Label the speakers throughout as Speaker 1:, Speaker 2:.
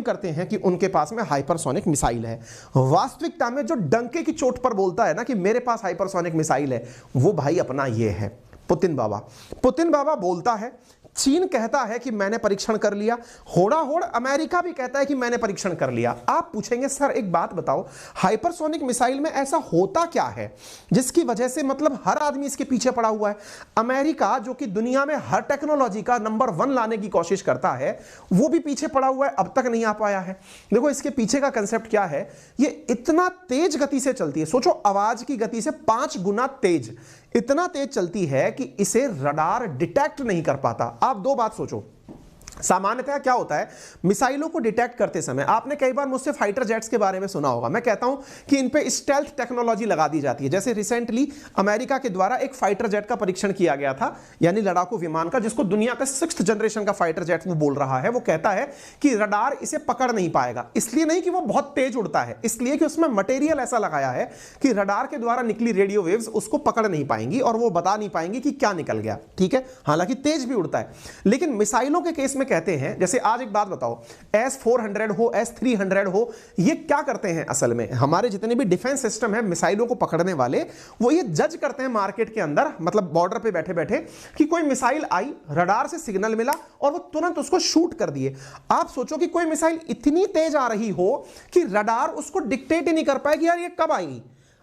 Speaker 1: करते हैं कि उनके पास में हाइपरसोनिक मिसाइल है। वास्तविकता में जो डंके की चोट पर बोलता है ना कि मेरे पास हाइपरसोनिक मिसाइल है, वो भाई अपना ये है पुतिन बाबा। पुतिन बाबा बोलता है, चीन कहता है कि मैंने परीक्षण कर लिया, होड़ा होड़ अमेरिका भी कहता है कि मैंने परीक्षण कर लिया। आप पूछेंगे सर एक बात बताओ, हाइपरसोनिक मिसाइल में ऐसा होता क्या है जिसकी वजह से मतलब हर आदमी इसके पीछे पड़ा हुआ है? अमेरिका जो कि दुनिया में हर टेक्नोलॉजी का नंबर 1 लाने की कोशिश करता है, वो भी पीछे पड़ा हुआ है, अब तक नहीं आ पाया है। देखो इसके पीछे का कंसेप्ट क्या है, ये इतना तेज गति से चलती है, सोचो आवाज की गति से 5 गुना तेज, इतना तेज चलती है कि इसे रडार डिटेक्ट नहीं कर पाता। आप दो बात सोचो, सामान्यतः क्या होता है मिसाइलों को डिटेक्ट करते समय, आपने कई बार मुझसे फाइटर जेट्स के बारे में सुना होगा, मैं कहता हूं कि इन पे स्टेल्थ टेक्नोलॉजी लगा दी जाती है। जैसे रिसेंटली अमेरिका के द्वारा एक फाइटर जेट का परीक्षण किया गया था, यानी लड़ाकू विमान का, जिसको दुनिया का 6th जनरेशन का फाइटर जेट वो बोल रहा है। वो कहता है कि रडार इसे पकड़ नहीं पाएगा, इसलिए नहीं कि वो बहुत तेज उड़ता है, इसलिए कि उसमें मटेरियल ऐसा लगाया है कि रडार के द्वारा निकली रेडियो वेव्स उसको पकड़ नहीं पाएंगी और वो बता नहीं पाएंगी कि क्या निकल गया। ठीक है, हालांकि तेज भी उड़ता है। लेकिन मिसाइलों के केस में कहते हैं, जैसे आज एक बात बताओ, S-400 हो, S-300 हो, ये क्या करते हैं असल में, हमारे जितने भी डिफेंस सिस्टम है मिसाइलों को पकड़ने वाले, वो ये जज करते हैं मार्केट के अंदर, मतलब बॉर्डर पे बैठे बैठे, कि कोई मिसाइल आई, रडार से सिग्नल मिला और वो तुरंत उसको शूट कर दिए। आप सोचो कि कोई मिसाइल इतनी तेज आ रही हो कि रडार उसको डिक्टेट ही नहीं कर पाएगी यार ये कब आएगी।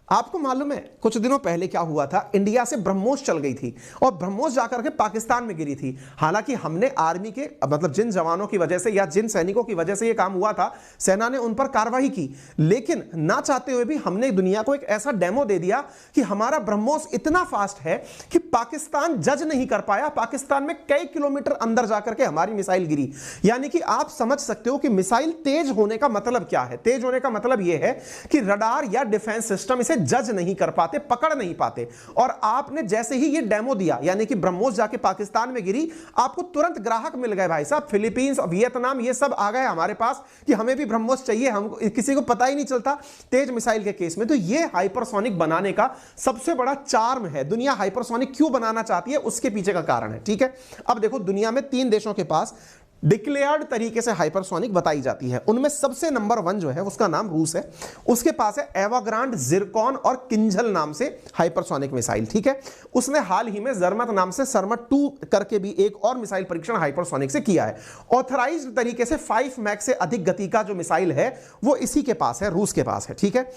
Speaker 1: आपको मालूम है कुछ दिनों पहले क्या हुआ था, इंडिया से ब्रह्मोस चल गई थी और ब्रह्मोस जाकर के पाकिस्तान में गिरी थी। हालांकि हमने आर्मी के मतलब जिन जवानों की वजह से या जिन सैनिकों की वजह से यह काम हुआ था, सेना ने उन पर कार्रवाई की, लेकिन ना चाहते हुए भी हमने दुनिया को एक ऐसा डेमो दे दिया कि हमारा ब्रह्मोस इतना फास्ट है कि पाकिस्तान जज नहीं कर पाया, पाकिस्तान में कई किलोमीटर अंदर जाकर के हमारी मिसाइल गिरी। यानी कि आप समझ सकते हो कि मिसाइल तेज होने का मतलब क्या है। तेज होने का मतलब यह है कि रडार या डिफेंस सिस्टम इसे जज नहीं कर पाते, पकड़ नहीं पाते। और आपने जैसे ही ये डेमो दिया, यानी कि ब्रह्मोस जाके पाकिस्तान में गिरी, आपको तुरंत ग्राहक मिल गए भाई साहब, फिलीपींस, वियतनाम, ये सब आ गए हमारे पास कि हमें भी ब्रह्मोस चाहिए, हम किसी को पता ही नहीं चलता तेज मिसाइल के केस में। तो ये हाइपरसोनिक बनाने का सबसे बड़ा चार्म है। दुनिया हाइपरसोनिक क्यों बनाना चाहती है, उसके पीछे का कारण है। ठीक है, अब देखो दुनिया में 3 देशों के पास डिक्लेयर्ड तरीके से हाइपरसोनिक बताई जाती है। उनमें सबसे नंबर 1 जो है उसका नाम रूस है, उसके पास है एवाग्रांड, जिरकॉन और किंजल नाम से हाइपरसोनिक मिसाइल। ठीक है, उसने हाल ही में जर्मत नाम से सरमत 2 करके भी एक और मिसाइल परीक्षण हाइपरसोनिक से किया है। ऑथराइज्ड तरीके से 5 मैक से अधिक गति का जो मिसाइल है वो इसी के पास है, रूस के पास है। ठीक है,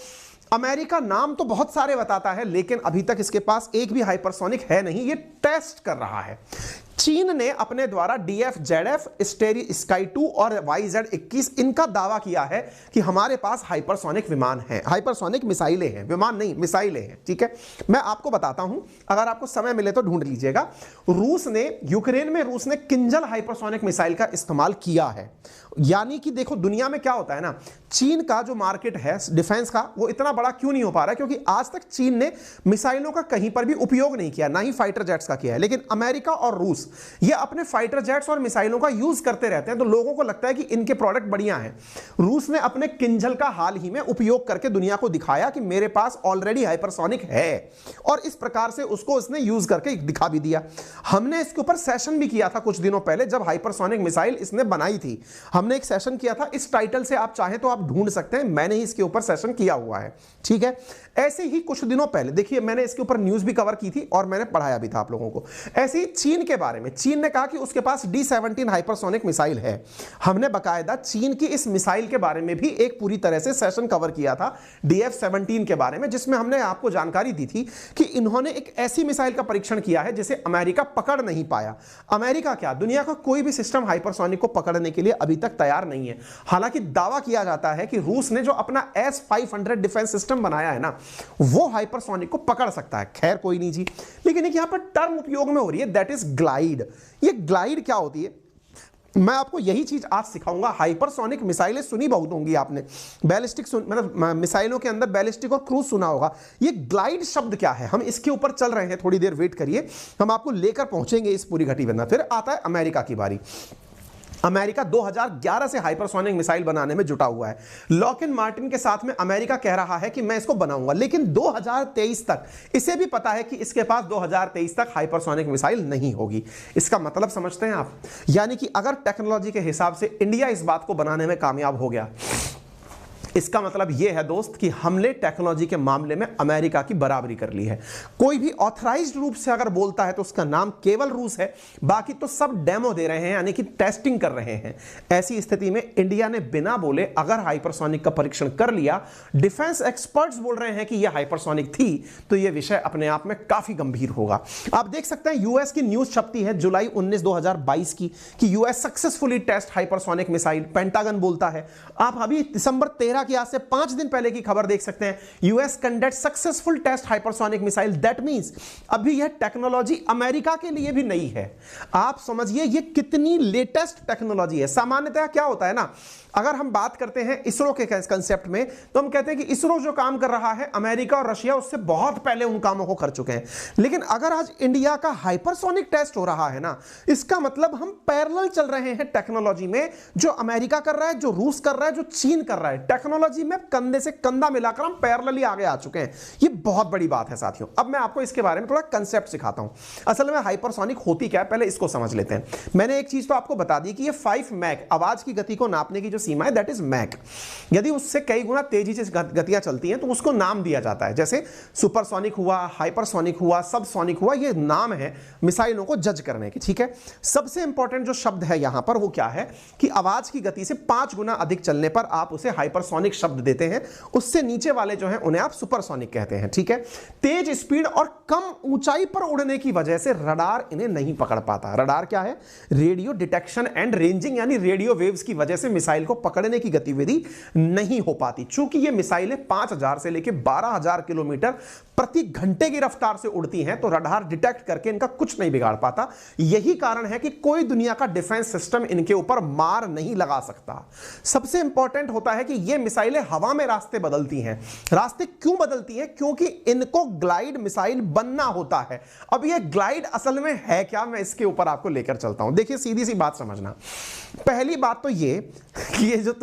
Speaker 1: अमेरिका नाम तो बहुत सारे बताता है, लेकिन अभी तक इसके पास एक भी हाइपरसोनिक है नहीं, ये टेस्ट कर रहा है। चीन ने अपने द्वारा DF-ZF, स्टेरी स्काई 2 और YZ-21 इनका दावा किया है कि हमारे पास हाइपरसोनिक विमान हैं, हाइपरसोनिक मिसाइलें हैं, विमान नहीं मिसाइलें हैं। ठीक है, मैं आपको बताता हूं, अगर आपको समय मिले तो ढूंढ लीजिएगा। रूस ने यूक्रेन में रूस ने किंजल हाइपरसोनिक मिसाइल का इस्तेमाल किया है। यानी कि देखो दुनिया में क्या होता है ना, चीन का जो मार्केट है डिफेंस का वो इतना बड़ा क्यों नहीं हो पा रहा है, क्योंकि आज तक चीन ने मिसाइलों का कहीं पर भी उपयोग नहीं किया, ना ही फाइटर जेट्स का किया है। लेकिन अमेरिका और रूस ये अपने फाइटर जेट्स और मिसाइलों का यूज करते रहते हैं, तो लोगों को लगता है कि इनके प्रोडक्ट बढ़िया हैं। रूस ने अपने किंजल का हाल ही में उपयोग करके दुनिया को दिखाया कि मेरे पास ऑलरेडी हाइपरसोनिक है, और इस प्रकार से उसको उसने यूज करके दिखा भी दिया। हमने इसके ऊपर सेशन भी किया था कुछ दिनों पहले, जब हाइपरसोनिक मिसाइल इसने बनाई थी, हमने एक सेशन किया था। इस टाइटल से आप चाहें तो आप ढूंढ सकते हैं, मैंने ही इसके ऊपर सेशन किया हुआ है। ठीक है, ऐसे ही कुछ दिनों पहले देखिए मैंने इसके ऊपर न्यूज भी कवर की थी और मैंने पढ़ाया भी था आप लोगों को। ऐसे ही चीन के बारे में, चीन ने कहा कि उसके पास D-17 हाइपरसोनिक मिसाइल है। हमने बकायदा चीन की इस मिसाइल के बारे में भी एक पूरी तरह से सेशन कवर किया था, DF-17 के बारे में, जिसमें हमने आपको जानकारी दी थी कि इन्होंने एक ऐसी मिसाइल का परीक्षण किया है जिसे अमेरिका पकड़ नहीं पाया। अमेरिका क्या, दुनिया का कोई भी सिस्टम हाइपरसोनिक को पकड़ने के लिए अभी तक तैयार नहीं है। हालांकि दावा किया जाता है कि रूस ने जो अपना S-500 डिफेंस सिस्टम बनाया है ना, वो हाइपरसोनिक को पकड़ सकता है। खैर कोई नहीं जी, लेकिन एक यहां पर टर्म उपयोग में हो रही है, दैट इज ग्लाइड। ये ग्लाइड क्या होती है, मैं आपको यही चीज आज सिखाऊंगा। हाइपरसोनिक मिसाइलें सुनी बहुत होंगी आपने, बैलिस्टिक मतलब मिसाइलों के अंदर बैलिस्टिक और क्रूज सुना होगा। ये ग्लाइड शब्द क्या है, हम इसके ऊपर चल रहे हैं, थोड़ी देर वेट करिए, हम आपको लेकर पहुंचेंगे इस पूरी घटी बना। फिर आता है अमेरिका की बारी। अमेरिका 2011 से हाइपरसोनिक मिसाइल बनाने में जुटा हुआ है। लॉकहीड मार्टिन के साथ में अमेरिका कह रहा है कि मैं इसको बनाऊंगा, लेकिन 2023 तक इसे भी पता है कि इसके पास 2023 तक हाइपरसोनिक मिसाइल नहीं होगी। इसका मतलब समझते हैं आप? यानी कि अगर टेक्नोलॉजी के हिसाब से इंडिया इस बात को बनाने में कामयाब हो गया, इसका मतलब यह है दोस्त कि हमने टेक्नोलॉजी के मामले में अमेरिका की बराबरी कर ली है। कोई भी ऑथराइज्ड रूप से अगर बोलता है तो उसका नाम केवल रूस है, बाकी तो सब डेमो दे रहे हैं, यानी कि टेस्टिंग कर रहे हैं। ऐसी स्थिति में इंडिया ने बिना बोले अगर हाइपरसोनिक का परीक्षण कर लिया, डिफेंस एक्सपर्ट्स बोल रहे हैं कि यह हाइपरसोनिक थी, तो यह विषय अपने आप में काफी गंभीर होगा। आप देख सकते हैं यूएस की न्यूज छपती है जुलाई 19, 2022 की कि US successfully test hypersonic missile, Pentagon बोलता है। आप अभी दिसंबर 13 की आज से 5 दिन पहले की खबर देख सकते हैं, US conduct successful test hypersonic missile. That means अभी यह टेक्नोलॉजी अमेरिका के लिए भी नई है। आप समझिए ये कितनी लेटेस्ट टेक्नोलॉजी है। सामान्यतः क्या होता है ना, अगर हम बात करते हैं इसरो के कंसेप्ट में, तो हम कहते हैं कि इसरो जो काम कर रहा है, अमेरिका और रशिया उससे बहुत पहले उन कामों को कर चुके हैं। लेकिन अगर आज इंडिया का हाइपरसोनिक टेस्ट हो रहा है ना, इसका मतलब हम पैरेलल चल रहे हैं टेक्नोलॉजी में। जो अमेरिका कर रहा है, जो रूस कर रहा है, जो चीन कर रहा है, टेक्नोलॉजी में कंधे से कंधा मिलाकर हम पैरेलली आगे आ चुके हैं। ये बहुत बड़ी बात है साथियों। अब मैं आपको इसके बारे में थोड़ा कंसेप्ट सिखाता हूं। असल में हाइपरसोनिक होती क्या है, पहले इसको समझ लेते हैं। मैंने एक चीज तो आपको बता दी कि ये 5 मैक आवाज की गति को नापने की जो सीमा है, दैट इज मैक। यदि उससे कई गुना तेजी से गतियां चलती हैं तो उसको नाम दिया जाता है। जैसे सुपरसोनिक हुआ, हाइपरसोनिक हुआ, सबसोनिक हुआ, ये नाम है मिसाइलों को जज करने की। ठीक है, सबसे इंपॉर्टेंट जो शब्द है यहां पर वो क्या है कि आवाज की गति से 5 गुना अधिक चलने पर आप उसे हाइपरसोनिक शब्द देते हैं। उससे नीचे वाले जो हैं उन्हें आप सुपरसोनिक कहते हैं। ठीक है, तेज स्पीड और कम ऊंचाई पर उड़ने की वजह से रडार इन्हें नहीं पकड़ पाता। रडार क्या है? रेडियो डिटेक्शन एंड रेंजिंग, यानी रेडियो वेव्स की वजह से मिसाइल को पकड़ने की गतिविधि नहीं हो पाती। चूंकि ये मिसाइलें 5000 से लेकर 12000 किलोमीटर प्रति घंटे की रफ्तार से उड़ती हैं, तो रडार डिटेक्ट करके इनका कुछ नहीं बिगाड़ पाता। यही कारण है कि कोई दुनिया का डिफेंस सिस्टम इनके ऊपर मार नहीं लगा सकता। सबसे इंपॉर्टेंट होता है कि ये मिसाइलें हवा में रास्ते बदलती हैं। रास्ते क्यों बदलती हैं? क्योंकि इनको ग्लाइड मिसाइल बनना होता है। अब ये ग्लाइड असल में है क्या, मैं इसके ऊपर आपको लेकर चलता हूं। देखिए, सीधी सी बात समझना। पहली बात तो ये कि ये जो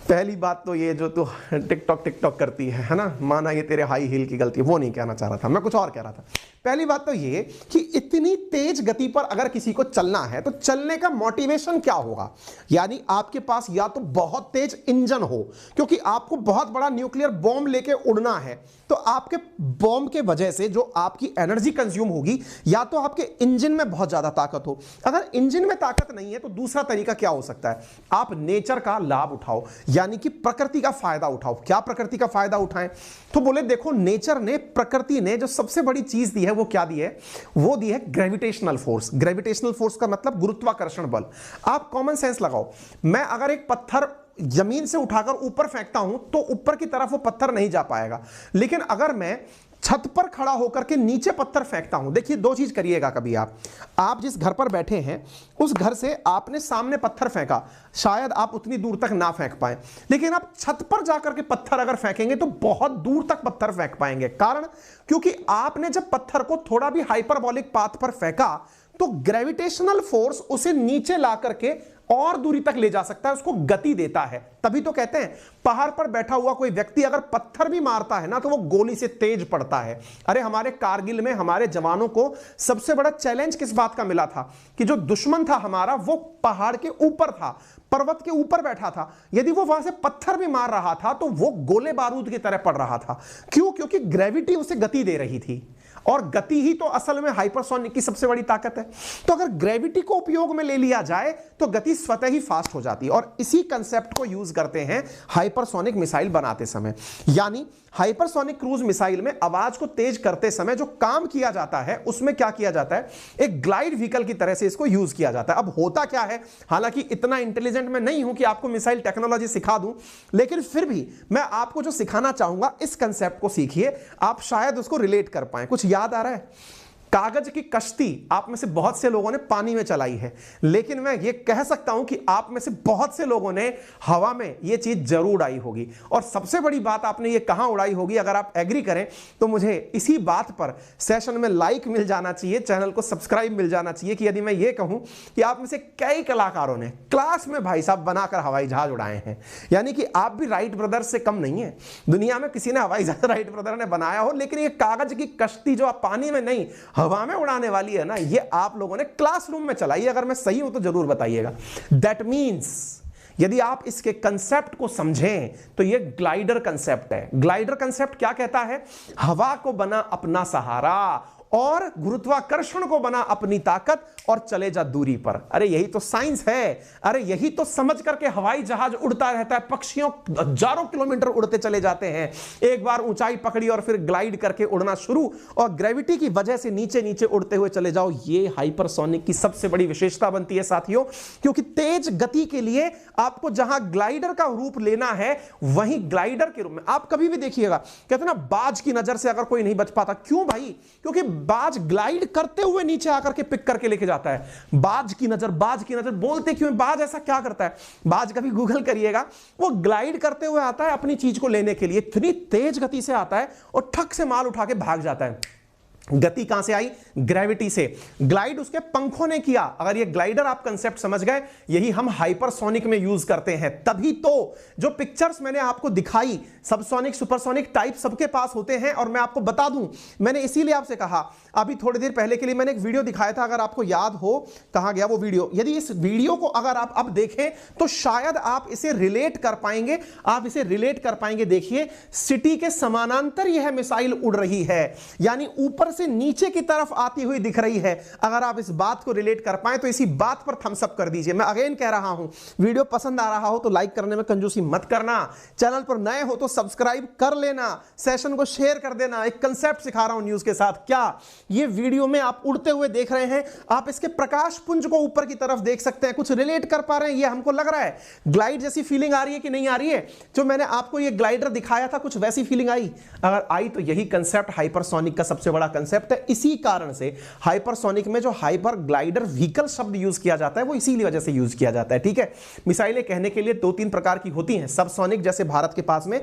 Speaker 1: पहली बात तो ये जो तू टिकटॉक करती है ना, माना ये तेरे हाई हील की गलती, वो नहीं कहना चाह रहा था मैं, कुछ और कह रहा था। पहली बात तो ये कि इतनी तेज गति पर अगर किसी को चलना है तो चलने का मोटिवेशन क्या होगा? यानी आपके पास या तो बहुत तेज इंजन हो, क्योंकि आपको बहुत बड़ा न्यूक्लियर बॉम्ब लेके उड़ना है, तो आपके बॉम्ब के वजह से जो आपकी एनर्जी कंज्यूम होगी, या तो आपके इंजन में बहुत ज्यादा ताकत हो। अगर इंजन में ताकत नहीं है तो दूसरा तरीका क्या हो सकता है? आप नेचर का लाभ उठाओ, यानी कि प्रकृति का फायदा उठाओ। क्या प्रकृति का फायदा उठाएं? तो बोले देखो, नेचर ने, प्रकृति ने जो सबसे बड़ी चीज दी है वो क्या दी है? वो दी है ग्रेविटेशनल फोर्स। ग्रेविटेशनल फोर्स का मतलब गुरुत्वाकर्षण बल। आप कॉमन सेंस लगाओ, मैं अगर एक पत्थर जमीन से उठाकर ऊपर फेंकता हूं तो ऊपर की तरफ वो पत्थर नहीं जा पाएगा। लेकिन अगर मैं छत पर खड़ा होकर के नीचे पत्थर फेंकता हूं, देखिए दो चीज करिएगा कभी आप जिस घर पर बैठे हैं उस घर से आपने सामने पत्थर फेंका, शायद आप उतनी दूर तक ना फेंक पाए, लेकिन आप छत पर जाकर के पत्थर अगर फेंकेंगे तो बहुत दूर तक पत्थर फेंक पाएंगे। कारण, क्योंकि आपने जब पत्थर को थोड़ा भी हाइपरबोलिक पाथ पर फेंका तो ग्रेविटेशनल फोर्स उसे नीचे ला करके और दूरी तक ले जा सकता है, उसको गति देता है। तभी तो कहते हैं पहाड़ पर बैठा हुआ कोई व्यक्ति अगर पत्थर भी मारता है ना तो वो गोली से तेज पड़ता है। अरे हमारे कारगिल में हमारे जवानों को सबसे बड़ा चैलेंज किस बात का मिला था कि जो दुश्मन था हमारा वो पहाड़ के ऊपर था, पर्वत के ऊपर बैठा था। यदि वो वहां से पत्थर भी मार रहा था तो वो गोले बारूद की तरह पड़ रहा था। क्यों? क्योंकि ग्रेविटी उसे गति दे रही थी, और गति ही तो असल में हाइपरसोनिक की सबसे बड़ी ताकत है। तो अगर ग्रेविटी को उपयोग में ले लिया जाए तो गति स्वतः ही फास्ट हो जाती है, और इसी कंसेप्ट को यूज करते हैं हाइपरसोनिक मिसाइल बनाते समय। यानी हाइपरसोनिक क्रूज मिसाइल में आवाज को तेज करते समय जो काम किया जाता है उसमें क्या किया जाता है? एक ग्लाइड व्हीकल की तरह से इसको यूज किया जाता है। अब होता क्या है, हालांकि इतना इंटेलिजेंट मैं नहीं हूं कि आपको मिसाइल टेक्नोलॉजी सिखा दूं, लेकिन फिर भी मैं आपको जो सिखाना चाहूंगा इस कंसेप्ट को सीखिए, आप शायद उसको रिलेट कर पाए। कुछ याद आ रहा है? कागज की कश्ती आप में से बहुत से लोगों ने पानी में चलाई है, लेकिन मैं ये कह सकता हूं कि आप में से बहुत से लोगों ने हवा में ये चीज जरूर उड़ाई होगी। और सबसे बड़ी बात, आपने ये कहां उड़ाई होगी? अगर आप एग्री करें तो मुझे इसी बात पर सेशन में लाइक मिल जाना चाहिए, चैनल को सब्सक्राइब मिल जाना चाहिए कि यदि मैं ये कहूं कि आप में से कई कलाकारों ने क्लास में भाई साहब बनाकर हवाई जहाज उड़ाए हैं, यानी कि आप भी राइट ब्रदर्स से कम नहीं है। दुनिया में किसी ने हवाई जहाज राइट ब्रदर ने बनाया हो, लेकिन ये कागज की कश्ती जो आप पानी में नहीं हवा में उड़ाने वाली है ना, ये आप लोगों ने क्लासरूम में चलाई। अगर मैं सही हूं तो जरूर बताइएगा। दैट मीन्स यदि आप इसके कंसेप्ट को समझें तो ये ग्लाइडर कंसेप्ट है। ग्लाइडर कंसेप्ट क्या कहता है? हवा को बना अपना सहारा और गुरुत्वाकर्षण को बना अपनी ताकत और चले जा दूरी पर। अरे यही तो साइंस है, अरे यही तो समझ करके हवाई जहाज उड़ता रहता है। पक्षियों हजारों किलोमीटर उड़ते चले जाते हैं, एक बार ऊंचाई पकड़ी और फिर ग्लाइड करके उड़ना शुरू, और ग्रेविटी की वजह से नीचे नीचे उड़ते हुए चले जाओ। ये हाइपरसोनिक की सबसे बड़ी विशेषता बनती है साथियों, क्योंकि तेज गति के लिए आपको जहां ग्लाइडर का रूप लेना है वहीं ग्लाइडर के रूप में। आप कभी भी देखिएगा, कहते ना बाज की नजर से अगर कोई नहीं बच पाता। क्यों भाई? क्योंकि बाज ग्लाइड करते हुए नीचे आकर के पिक करके लेके जाता है। बाज की नजर बोलते क्यों? बाज ऐसा क्या करता है? बाज कभी गूगल करिएगा, वो ग्लाइड करते हुए आता है अपनी चीज को लेने के लिए, इतनी तेज गति से आता है और ठक से माल उठा के भाग जाता है। गति कहां से आई? ग्रेविटी से। ग्लाइड उसके पंखों ने किया। अगर ये ग्लाइडर आप कंसेप्ट समझ गए, यही हम हाइपरसोनिक में यूज करते हैं। तभी तो जो पिक्चर्स मैंने आपको दिखाई, सबसोनिक सुपरसोनिक टाइप सबके पास होते हैं। और मैं आपको बता दूं, मैंने इसीलिए आपसे कहा, अभी थोड़ी देर पहले के लिए मैंने एक वीडियो दिखाया था, अगर आपको याद हो कहां गया वो वीडियो। यदि इस वीडियो को अगर आप अब देखें तो शायद आप इसे रिलेट कर पाएंगे, देखिए, सिटी के समानांतर यह मिसाइल उड़ रही है, यानी ऊपर से नीचे की तरफ आती हुई दिख रही है। अगर आप इस बात को रिलेट कर पाए तो इसी बात पर थम्स अप कर दीजिए। मैं अगेन कह रहा हूं, वीडियो पसंद आ रहा हो तो लाइक करने में कंजूसी मत करना, चैनल पर नए हो तो सब्सक्राइब कर लेना, सेशन को शेयर कर देना। एक कंसेप्ट सिखा रहा हूं न्यूज के साथ। क्या ये वीडियो में आप उड़ते हुए देख रहे हैं, आप इसके प्रकाश पुंज को ऊपर की तरफ देख सकते हैं, कुछ रिलेट कर पा रहे हैं? ये हमको लग रहा है ग्लाइड जैसी फीलिंग आ रही है कि नहीं आ रही है? जो मैंने आपको ये ग्लाइडर दिखाया था, कुछ वैसी फीलिंग आई? अगर आई तो यही कंसेप्ट हाइपरसोनिक का सबसे बड़ा कंसेप्ट है। इसी कारण से हाइपरसोनिक में जो हाइपर ग्लाइडर व्हीकल शब्द यूज किया जाता है वो इसी वजह से यूज किया जाता है। ठीक है, मिसाइलें कहने के लिए दो तीन प्रकार की होती हैं। सबसोनिक, जैसे भारत के पास में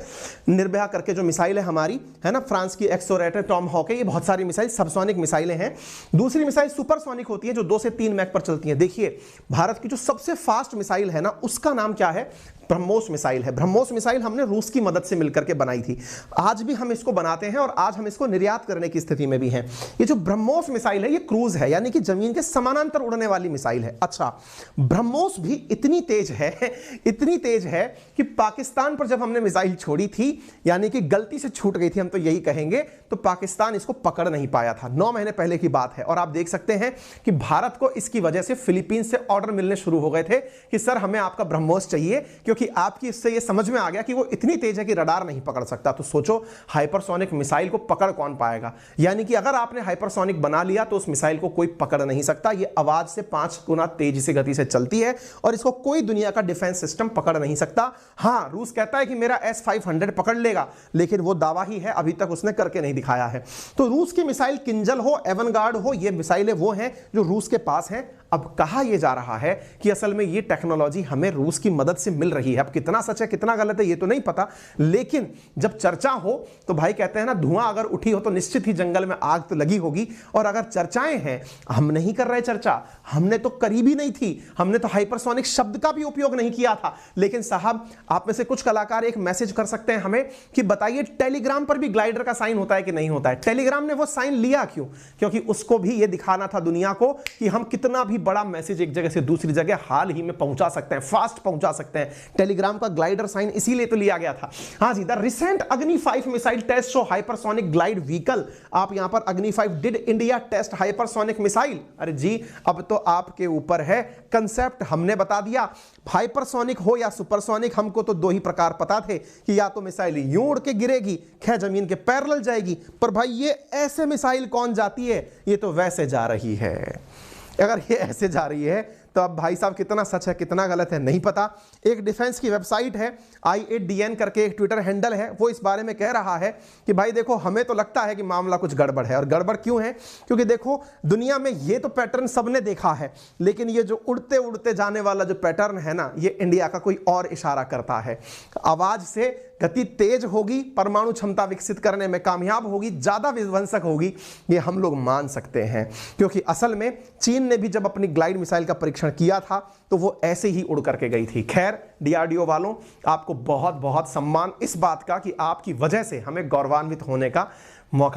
Speaker 1: निर्भया करके जो मिसाइल है हमारी, है ना, फ्रांस की एक्सोरेटर, टॉमहॉक है, ये बहुत सारी मिसाइल सबसोनिक मिसाइलें हैं। दूसरी मिसाइल सुपरसोनिक होती है जो 2 से 3 मैक पर चलती है। देखिए, भारत की जो सबसे फास्ट मिसाइल है ना, उसका नाम क्या है? ब्रह्मोस मिसाइल है। ब्रह्मोस मिसाइल हमने रूस की मदद से मिलकर के बनाई थी। आज भी हम इसको बनाते हैं और आज हम इसको निर्यात करने की स्थिति में भी हैं। ये जो ब्रह्मोस मिसाइल है ये क्रूज है, यानी कि जमीन के समानांतर उड़ने वाली मिसाइल है। अच्छा, ब्रह्मोस भी इतनी तेज है कि पाकिस्तान पर जब हमने मिसाइल छोड़ी थी, यानी कि गलती से छूट गई थी, हम तो यही कहेंगे, तो पाकिस्तान इसको पकड़ नहीं पाया था। 9 महीने पहले की बात है। और आप देख सकते हैं कि भारत को इसकी वजह से फिलीपींस से ऑर्डर मिलने शुरू हो गए थे कि सर हमें आपका ब्रह्मोस चाहिए, क्योंकि आपकी इससे ये समझ में आ गया कि वो इतनी तेज है कि रडार नहीं पकड़ सकता। तो सोचो हाइपरसोनिक मिसाइल को पकड़ कौन पाएगा? यानी कि अगर आपने हाइपरसोनिक बना लिया तो उस मिसाइल को कोई पकड़ नहीं सकता। ये आवाज से 5 गुना तेजी से गति से चलती है और इसको कोई दुनिया का डिफेंस सिस्टम पकड़ नहीं सकता। हां, रूस कहता है कि मेरा S-500 पकड़ लेगा, लेकिन वो दावा ही है, अभी तक उसने करके नहीं दिखाया है। तो रूस की मिसाइल किंजल हो, एवनगार्ड हो, ये मिसाइलें वो हैं जो रूस के पास हैं। अब कहा यह जा रहा है कि असल में ये टेक्नोलॉजी हमें रूस की मदद से मिल रही है। अब कितना सच है कितना गलत है ये तो नहीं पता, लेकिन जब चर्चा हो तो भाई कहते हैं ना, धुआं अगर उठी हो तो निश्चित ही जंगल में आग तो लगी होगी। और अगर चर्चाएं हैं, हम नहीं कर रहे चर्चा, हमने तो करीबी नहीं थी, हमने तो हाइपरसोनिक शब्द का भी उपयोग नहीं किया था। लेकिन साहब, आप में से कुछ कलाकार एक मैसेज कर सकते हैं हमें कि बताइए टेलीग्राम पर भी ग्लाइडर का साइन होता है कि नहीं होता है? टेलीग्राम ने वो साइन लिया क्यों? क्योंकि उसको भी ये दिखाना था दुनिया को कि हम कितना भी बड़ा मैसेज एक जगह से दूसरी जगह हाल ही में पहुंचा सकते हैं, फास्ट पहुंचा सकते हैं। टेलीग्राम का ग्लाइडर साइन इसीलिए तो लिया गया था। हां जी, the recent Agni 5 missile test show hypersonic glide vehicle. आप यहां पर Agni 5 did India test hypersonic missile. अरे जी, अब तो आपके ऊपर है, कंसेप्ट हमने बता दिया। हाइपरसोनिक हो या सुपरसोनिक, हमको तो 2 ही प्रकार पता थे कि या तो मिसाइल यूं उड़ के गिरेगी, खैर जमीन के पैरेलल जाएगी, पर भाई ये ऐसे मिसाइल कौन जाती है? ये तो वैसे जा रही है। अगर ये ऐसे जा रही है तो अब भाई साहब कितना सच है कितना गलत है नहीं पता। एक डिफेंस की वेबसाइट है IADN करके, एक ट्विटर हैंडल है, वो इस बारे में कह रहा है कि भाई देखो हमें तो लगता है कि मामला कुछ गड़बड़ है। और गड़बड़ क्यों है? क्योंकि देखो दुनिया में ये तो पैटर्न सबने देखा है, लेकिन ये जो उड़ते उड़ते जाने वाला जो पैटर्न है ना, ये इंडिया का कोई और इशारा करता है। आवाज से गति तेज होगी, परमाणु क्षमता विकसित करने में कामयाब होगी, ज्यादा विध्वंसक होगी, ये हम लोग मान सकते हैं। क्योंकि असल में चीन ने भी जब अपनी ग्लाइड मिसाइल का परीक्षण किया था तो वो ऐसे ही उड़ करके गई थी। खैर DRDO वालों, आपको बहुत बहुत सम्मान इस बात का कि आपकी वजह से हमें गौरवान्वित होने का मौका